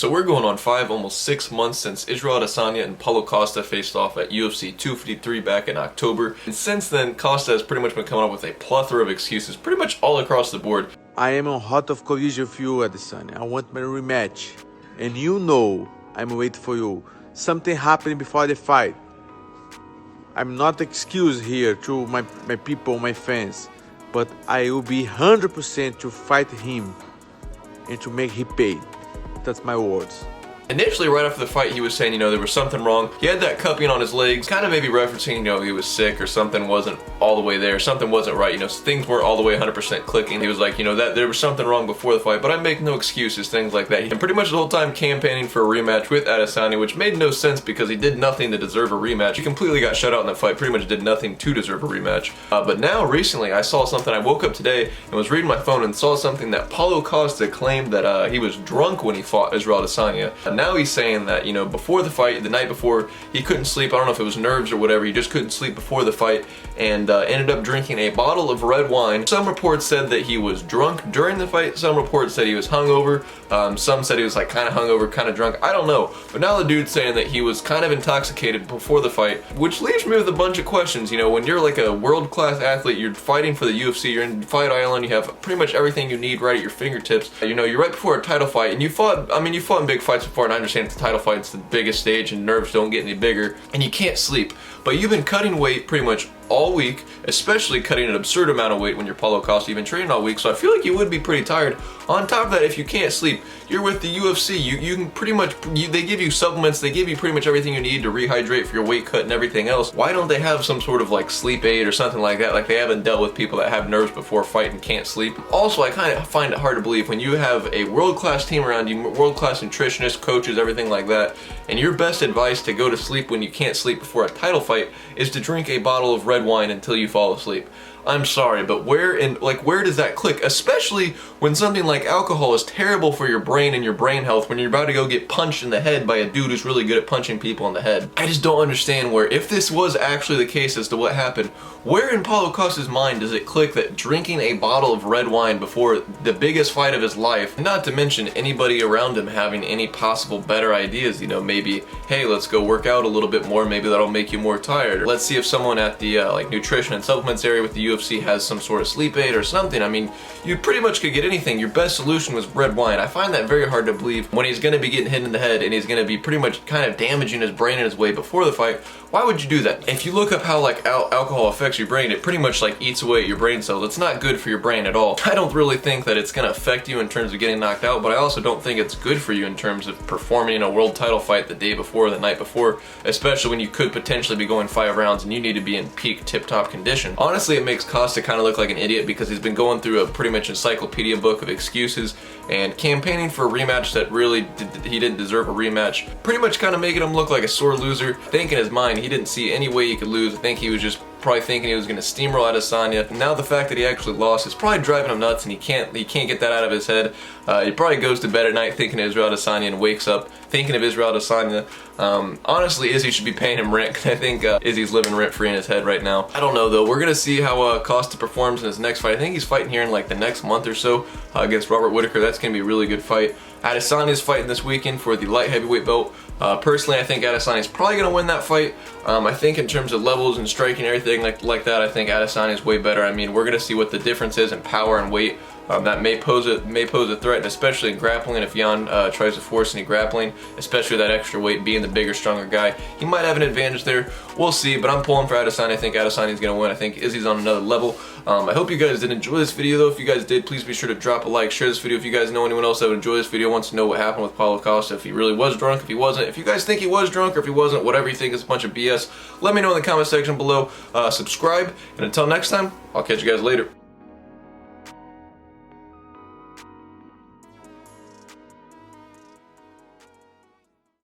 So we're going on 5, almost 6 months since Israel Adesanya and Paulo Costa faced off at UFC 253 back in October. And since then, Costa has pretty much been coming up with a plethora of excuses, pretty much all across the board. I am on hot of collision with you, Adesanya. I want my rematch. And you know I'm waiting for you. Something happened before the fight. I'm not excused here to my people, my fans. But I will be 100% to fight him and to make him pay. That's my words. Initially, right after the fight, he was saying, there was something wrong. He had that cupping on his legs, kind of maybe referencing, he was sick or something wasn't all the way there. Something wasn't right, things weren't all the way 100% clicking. He was like, that there was something wrong before the fight, but I make no excuses, things like that. And pretty much the whole time campaigning for a rematch with Adesanya, which made no sense because he did nothing to deserve a rematch. He completely got shut out in the fight, pretty much did nothing to deserve a rematch. But now, recently, I saw something. I woke up today and was reading my phone and saw something that Paulo Costa claimed that he was drunk when he fought Israel Adesanya. And now he's saying that, before the fight, the night before, he couldn't sleep. I don't know if it was nerves or whatever. He just couldn't sleep before the fight and ended up drinking a bottle of red wine. Some reports said that he was drunk during the fight. Some reports said he was hungover. Some said he was kind of hungover, kind of drunk. I don't know. But now the dude's saying that he was kind of intoxicated before the fight, which leaves me with a bunch of questions. When you're like a world-class athlete, you're fighting for the UFC, you're in Fight Island, you have pretty much everything you need right at your fingertips. You're right before a title fight, and you fought in big fights before, and I understand it's a title fight, it's the biggest stage, and nerves don't get any bigger, and you can't sleep. But you've been cutting weight pretty much all week, especially cutting an absurd amount of weight when you're Paulo Costa. You've been training all week, so I feel like you would be pretty tired. On top of that, if you can't sleep, you're with the UFC. You can pretty much, they give you supplements, they give you pretty much everything you need to rehydrate for your weight cut and everything else. Why don't they have some sort of sleep aid or something like that? Like they haven't dealt with people that have nerves before a fight and can't sleep. Also, I kind of find it hard to believe when you have a world-class team around you, world-class nutritionists, coaches, everything like that, and your best advice to go to sleep when you can't sleep before a title fight is to drink a bottle of red wine until you fall asleep. I'm sorry, but where does that click? Especially when something like alcohol is terrible for your brain and your brain health when you're about to go get punched in the head by a dude who's really good at punching people in the head. I just don't understand where, if this was actually the case as to what happened, where in Paulo Costa's mind does it click that drinking a bottle of red wine before the biggest fight of his life, not to mention anybody around him having any possible better ideas, maybe, hey, let's go work out a little bit more, maybe that'll make you more tired. Or let's see if someone at the nutrition and supplements area with the UFC has some sort of sleep aid or something. You pretty much could get anything. Your best solution was red wine. I find that very hard to believe when he's going to be getting hit in the head and he's going to be pretty much kind of damaging his brain in his way before the fight. Why would you do that? If you look up how alcohol affects your brain, it pretty much eats away at your brain cells. It's not good for your brain at all. I don't really think that it's going to affect you in terms of getting knocked out, but I also don't think it's good for you in terms of performing in a world title fight the day before, the night before, especially when you could potentially be going 5 rounds and you need to be in peak tip-top condition. Honestly, it makes Costa kind of look like an idiot because he's been going through a pretty much encyclopedia book of excuses and campaigning for a rematch that really he didn't deserve a rematch. Pretty much kind of making him look like a sore loser. I think in his mind he didn't see any way he could lose. I think he was just probably thinking he was going to steamroll Adesanya. Now the fact that he actually lost is probably driving him nuts, and he can't get that out of his head. He probably goes to bed at night thinking of Israel Adesanya and wakes up thinking of Israel Adesanya. Honestly, Izzy should be paying him rent because I think Izzy's living rent-free in his head right now. I don't know though. We're gonna see how Costa performs in his next fight. I think he's fighting here in the next month or so against Robert Whitaker. That's gonna be a really good fight. Adesanya's fighting this weekend for the light heavyweight belt. Personally, I think Adesanya's probably going to win that fight. I think in terms of levels and striking and everything like that, I think Adesanya's way better. We're going to see what the difference is in power and weight. That may pose a threat, and especially in grappling. If Jan tries to force any grappling, especially that extra weight, being the bigger, stronger guy, he might have an advantage there. We'll see, but I'm pulling for Adesanya. I think Adesanya's going to win. I think Izzy's on another level. I hope you guys did enjoy this video, though. If you guys did, please be sure to drop a like, share this video. If you guys know anyone else that would enjoy this video, wants to know what happened with Paulo Costa, if he really was drunk, if he wasn't, if you guys think he was drunk or if he wasn't, whatever you think is a bunch of BS, let me know in the comment section below. Subscribe, and until next time, I'll catch you guys later.